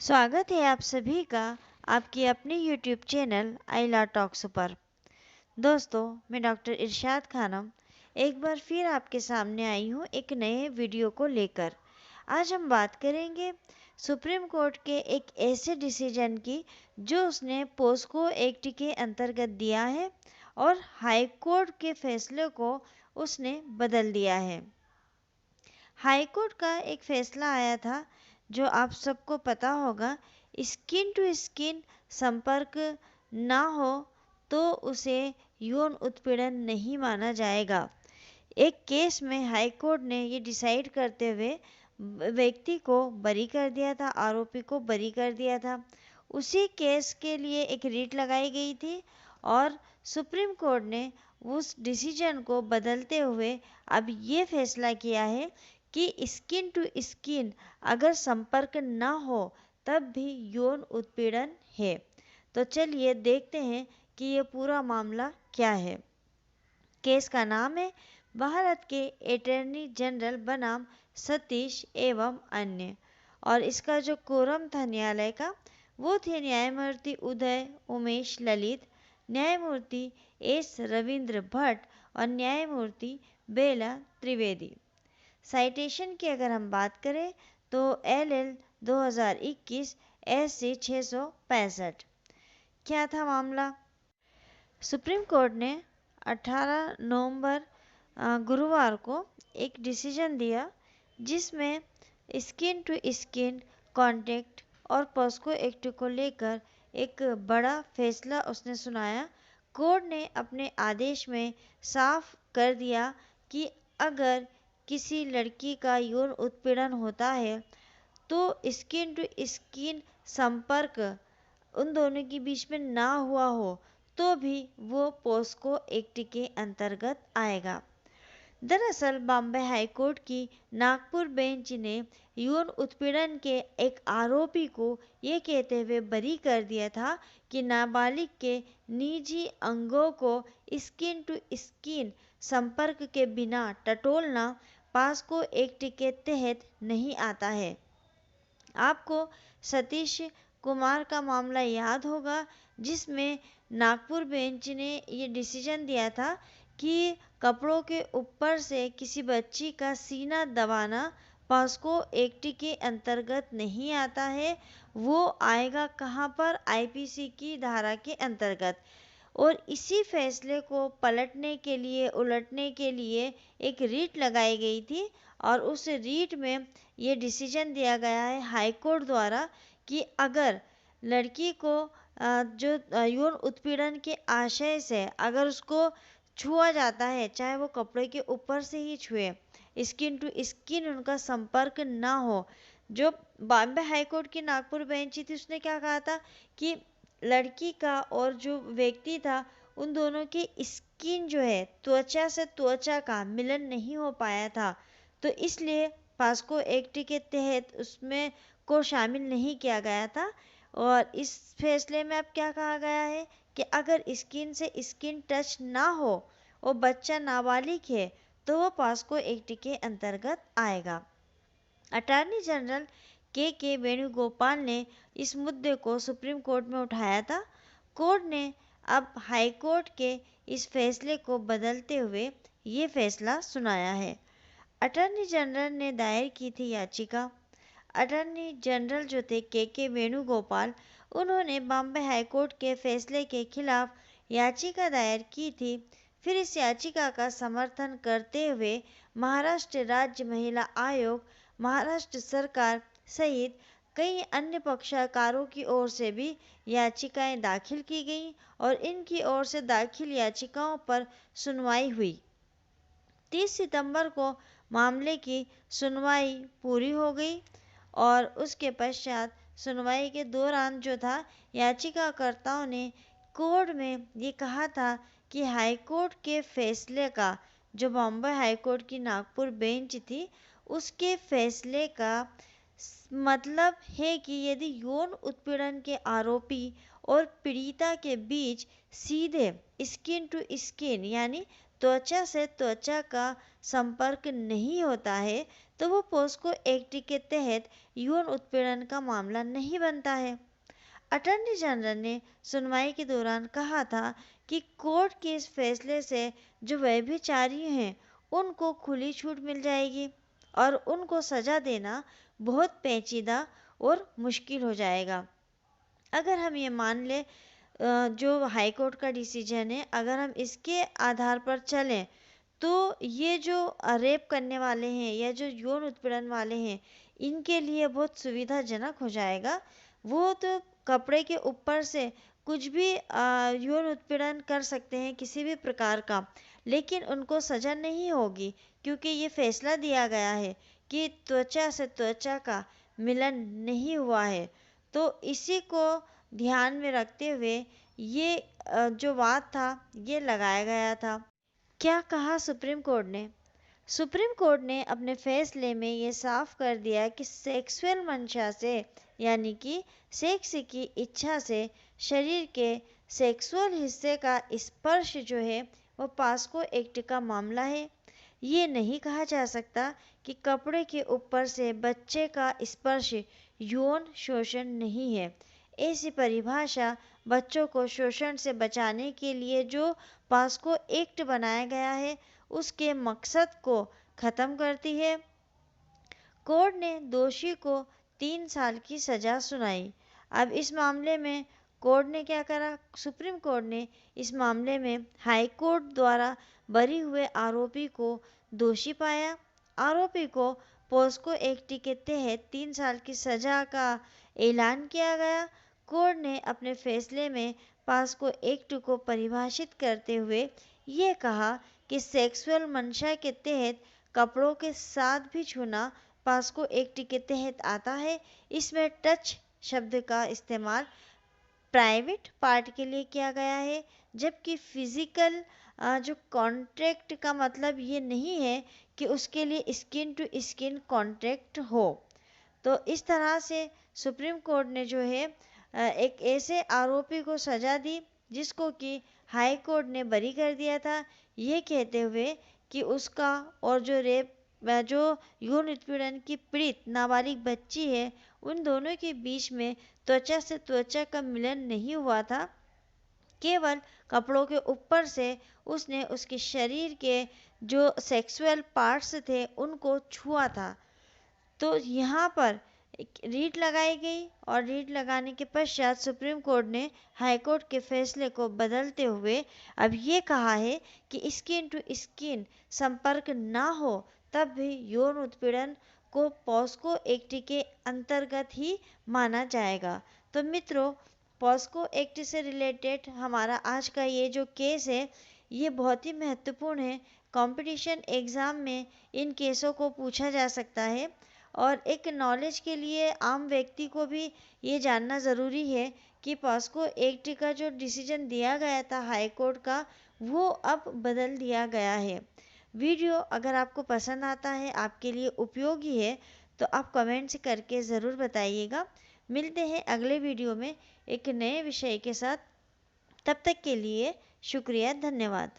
स्वागत है आप सभी का आपकी अपनी यूट्यूब चैनल आइला टॉक्स पर। दोस्तों, मैं डॉक्टर इरशाद खानम एक बार फिर आपके सामने आई हूँ एक नए वीडियो को लेकर। आज हम बात करेंगे सुप्रीम कोर्ट के एक ऐसे डिसीजन की जो उसने पोस्को एक्ट के अंतर्गत दिया है और हाई कोर्ट के फैसले को उसने बदल दिया है। हाई कोर्ट का एक फैसला आया था जो आप सबको पता होगा, स्किन टू स्किन संपर्क ना हो तो उसे यौन उत्पीड़न नहीं माना जाएगा। एक केस में हाई कोर्ट ने ये डिसाइड करते हुए व्यक्ति को बरी कर दिया था, आरोपी को बरी कर दिया था। उसी केस के लिए एक रिट लगाई गई थी और सुप्रीम कोर्ट ने उस डिसीजन को बदलते हुए अब ये फैसला किया है कि स्किन टू स्किन अगर संपर्क ना हो तब भी यौन उत्पीड़न है। तो चलिए देखते हैं कि ये पूरा मामला क्या है। केस का नाम है भारत के अटॉर्नी जनरल बनाम सतीश एवं अन्य, और इसका जो कोरम था न्यायालय का वो थे न्यायमूर्ति उदय उमेश ललित, न्यायमूर्ति एस रविंद्र भट्ट और न्यायमूर्ति बेला त्रिवेदी। साइटेशन की अगर हम बात करें तो LL 2021 SC 665। क्या था मामला? सुप्रीम कोर्ट ने 18 नवंबर गुरुवार को एक डिसीजन दिया जिसमें स्किन टू स्किन कांटेक्ट और पॉस्को एक्ट को लेकर एक बड़ा फैसला उसने सुनाया। कोर्ट ने अपने आदेश में साफ कर दिया कि अगर किसी लड़की का यौन उत्पीड़न होता है तो स्किन टू स्किन संपर्क उन दोनों के बीच में ना हुआ हो तो भी वो पोस्को एक्ट के अंतर्गत आएगा। दरअसल बॉम्बे हाई कोर्ट की नागपुर बेंच ने यौन उत्पीड़न के एक आरोपी को ये कहते हुए बरी कर दिया था कि नाबालिग के निजी अंगों को स्किन टू स्किन संपर्क के बिना टटोलना पास्को एक्ट के तहत नहीं आता है। आपको सतीश कुमार का मामला याद होगा जिसमें नागपुर बेंच ने ये डिसीजन दिया था कि कपड़ों के ऊपर से किसी बच्ची का सीना दबाना पॉस्को एक्ट के अंतर्गत नहीं आता है। वो आएगा कहाँ पर? IPC की धारा के अंतर्गत। और इसी फैसले को पलटने के लिए, उलटने के लिए एक रीट लगाई गई थी और उस रीट में ये डिसीजन दिया गया है हाई कोर्ट द्वारा कि अगर लड़की को जो यौन उत्पीड़न के आशय से अगर उसको छुआ जाता है, चाहे वो कपड़े के ऊपर से ही छुए, स्किन टू स्किन उनका संपर्क ना हो। जो बॉम्बे हाई कोर्ट की नागपुर बेंच थी उसने क्या कहा था कि लड़की का और जो व्यक्ति था उन दोनों की स्किन जो है त्वचा से त्वचा का मिलन नहीं हो पाया था, तो इसलिए पास्को एक्ट के तहत उसमें को शामिल नहीं किया गया था। और इस फैसले में अब क्या कहा गया है कि अगर स्किन से स्किन टच ना हो और बच्चा नाबालिग है तो वो पास्को एक्ट के अंतर्गत आएगा। अटॉर्नी जनरल के वेणुगोपाल ने इस मुद्दे को सुप्रीम कोर्ट में उठाया था। कोर्ट ने अब हाई कोर्ट के इस फैसले को बदलते हुए ये फैसला सुनाया है। अटॉर्नी जनरल ने दायर की थी याचिका। अटॉर्नी जनरल जो थे के वेणुगोपाल, उन्होंने बॉम्बे हाई कोर्ट के फैसले के खिलाफ याचिका दायर की थी। फिर इस याचिका का समर्थन करते हुए महाराष्ट्र राज्य महिला आयोग, महाराष्ट्र सरकार सहित कई अन्य पक्षकारों की ओर से भी याचिकाएं दाखिल की गईं और इनकी ओर से दाखिल याचिकाओं पर सुनवाई हुई। 30 सितंबर को मामले की सुनवाई पूरी हो गई और उसके पश्चात सुनवाई के दौरान जो था याचिकाकर्ताओं ने कोर्ट में ये कहा था कि हाई कोर्ट के फैसले का, जो बॉम्बे हाई कोर्ट की नागपुर बेंच थी उसके फैसले का मतलब है कि यदि यौन उत्पीड़न के आरोपी और पीड़िता के बीच सीधे स्किन टू स्किन यानी त्वचा से त्वचा का संपर्क नहीं होता है तो वो पोस्को एक्ट के तहत यौन उत्पीड़न का मामला नहीं बनता है। अटॉर्नी जनरल ने सुनवाई के दौरान कहा था कि कोर्ट के इस फैसले से जो व्यभिचारी हैं उनको खुली छूट मिल जाएगी और उनको सजा देना बहुत पेचीदा और मुश्किल हो जाएगा। अगर हम ये मान लें जो हाई कोर्ट का डिसीजन है, अगर हम इसके आधार पर चलें तो ये जो रेप करने वाले हैं या जो यौन उत्पीड़न वाले हैं इनके लिए बहुत सुविधाजनक हो जाएगा। वो तो कपड़े के ऊपर से कुछ भी यौन उत्पीड़न कर सकते हैं किसी भी प्रकार का, लेकिन उनको सजा नहीं होगी क्योंकि ये फैसला दिया गया है कि त्वचा से त्वचा का मिलन नहीं हुआ है। तो इसी को ध्यान में रखते हुए ये जो वाद था ये लगाया गया था। क्या कहा सुप्रीम कोर्ट ने? सुप्रीम कोर्ट ने अपने फैसले में ये साफ कर दिया कि सेक्सुअल मंशा से यानी कि सेक्स की इच्छा से शरीर के सेक्सुअल हिस्से का स्पर्श जो है वो पास्को एक्ट का मामला है। ये नहीं कहा जा सकता कि कपड़े के ऊपर से बच्चे का स्पर्श यौन शोषण नहीं है। ऐसी परिभाषा बच्चों को शोषण से बचाने के लिए जो पास्को एक्ट बनाया गया है उसके मकसद को खत्म करती है। कोर्ट ने दोषी को 3 साल की सजा सुनाई। अब इस मामले में कोर्ट ने क्या करा? सुप्रीम कोर्ट ने इस मामले में हाई कोर्ट द्वारा बरी हुए आरोपी को दोषी पाया। आरोपी को पोस्को एक्ट के तहत 3 साल की सजा का ऐलान किया गया। कोर्ट ने अपने फैसले में पास्को एक्ट को परिभाषित करते हुए ये कहा कि सेक्सुअल मंशा के तहत कपड़ों के साथ भी छूना पास्को एक्ट के तहत आता है। इसमें टच शब्द का इस्तेमाल प्राइवेट पार्ट के लिए किया गया है, जबकि फिजिकल जो कॉन्ट्रैक्ट का मतलब ये नहीं है कि उसके लिए स्किन टू स्किन कॉन्ट्रैक्ट हो। तो इस तरह से सुप्रीम कोर्ट ने जो है एक ऐसे आरोपी को सजा दी जिसको कि हाई कोर्ट ने बरी कर दिया था, ये कहते हुए कि उसका और जो यौन उत्पीड़न की पीड़ित नाबालिग बच्ची है उन दोनों के बीच में त्वचा से त्वचा का मिलन नहीं हुआ था, केवल कपड़ों के ऊपर से उसने उसके शरीर के जो सेक्सुअल पार्ट्स थे उनको छुआ था। तो यहाँ पर रीट लगाई गई और रीट लगाने के पश्चात सुप्रीम कोर्ट ने हाई कोर्ट के फैसले को बदलते हुए अब ये कहा है कि स्किन टू स्किन संपर्क ना हो तब भी यौन उत्पीड़न को पॉस्को एक्ट के अंतर्गत ही माना जाएगा। तो मित्रों, पॉस्को एक्ट से रिलेटेड हमारा आज का ये जो केस है ये बहुत ही महत्वपूर्ण है। कंपटीशन एग्ज़ाम में इन केसों को पूछा जा सकता है और एक नॉलेज के लिए आम व्यक्ति को भी ये जानना ज़रूरी है कि पॉस्को एक्ट का जो डिसीजन दिया गया था हाई कोर्ट का वो अब बदल दिया गया है। वीडियो अगर आपको पसंद आता है, आपके लिए उपयोगी है, तो आप कमेंट्स करके ज़रूर बताइएगा। मिलते हैं अगले वीडियो में एक नए विषय के साथ। तब तक के लिए शुक्रिया, धन्यवाद।